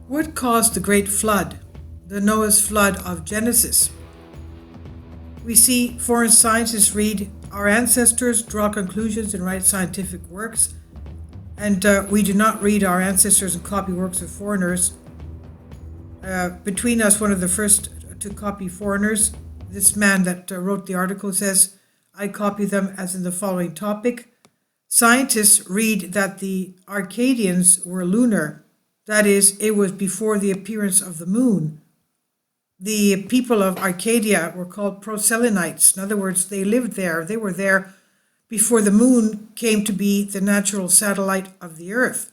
What caused the great flood, the Noah's flood of Genesis? We see foreign scientists read our ancestors, draw conclusions, and write scientific works, and we do not read our ancestors and copy works of foreigners. Between us, one of the first to copy foreigners, this man that wrote the article says, I copy them as in the following topic. Scientists read that the Arcadians were lunar. That is, it was before the appearance of the moon. The people of Arcadia were called Proselenites. In other words, they lived there. They were there before the moon came to be the natural satellite of the earth.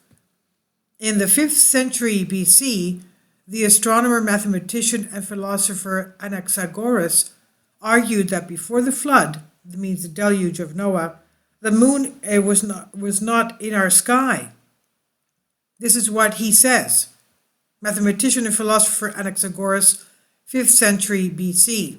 In the 5th century BC, the astronomer, mathematician, and philosopher Anaxagoras argued that before the flood, that means the deluge of Noah, the moon was not in our sky. This is what he says. Mathematician and philosopher Anaxagoras, 5th century BC.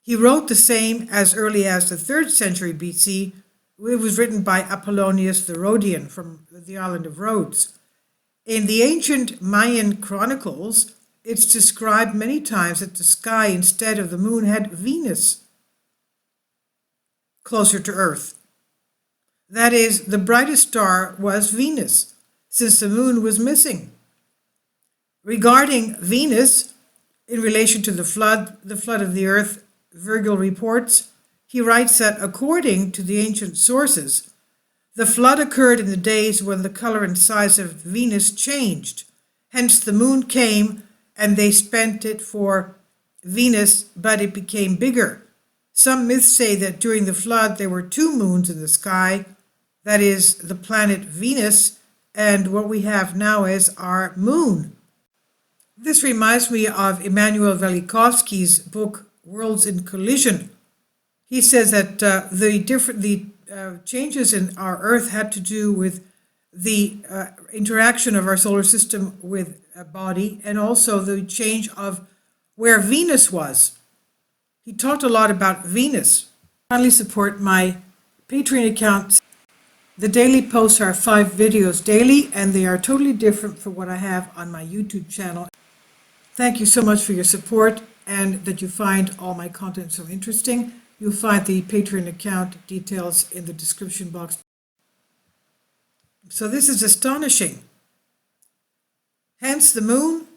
He wrote the same as early as the 3rd century BC. It was written by Apollonius the Rhodian from the island of Rhodes. In the ancient Mayan chronicles, it's described many times that the sky instead of the moon had Venus closer to Earth. That is, the brightest star was Venus, since the moon was missing. Regarding Venus, in relation to the flood of the earth, Virgil reports, he writes that according to the ancient sources, the flood occurred in the days when the color and size of Venus changed. Hence the moon came and they spent it for Venus, but it became bigger. Some myths say that during the flood there were 2 moons in the sky, that is, the planet Venus and what we have now as our moon. This reminds me of Immanuel Velikovsky's book, Worlds in Collision. He says that the changes in our Earth had to do with the interaction of our solar system with a body and also the change of where Venus was. He talked a lot about Venus. Kindly support my Patreon account. The daily posts are 5 videos daily, and they are totally different from what I have on my YouTube channel. Thank you so much for your support and that you find all my content so interesting. You'll find the Patreon account details in the description box. So this is astonishing. Hence the moon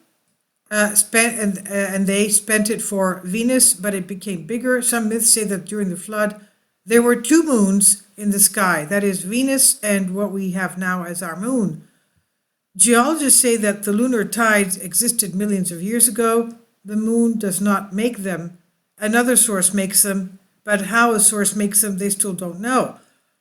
and they spent it for Venus, but it became bigger. Some myths say that during the flood there were 2 moons in the sky, that is Venus and what we have now as our moon. Geologists say that the lunar tides existed millions of years ago. The moon does not make them. Another source makes them, but how a source makes them, they still don't know.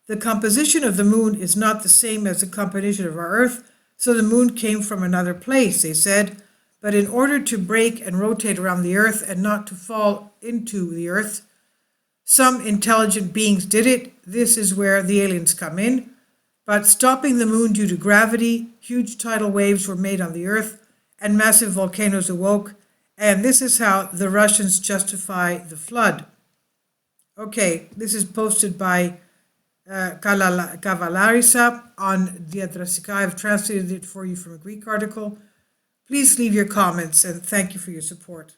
The composition of the moon is not the same as the composition of our Earth, so the moon came from another place, they said. But in order to break and rotate around the Earth and not to fall into the Earth, some intelligent beings did it. This is where the aliens come in. But stopping the moon due to gravity, huge tidal waves were made on the Earth, and massive volcanoes awoke, and this is how the Russians justify the flood. Okay, this is posted by Kavalarisa on the Adrasika. I've translated it for you from a Greek article. Please leave your comments, and thank you for your support.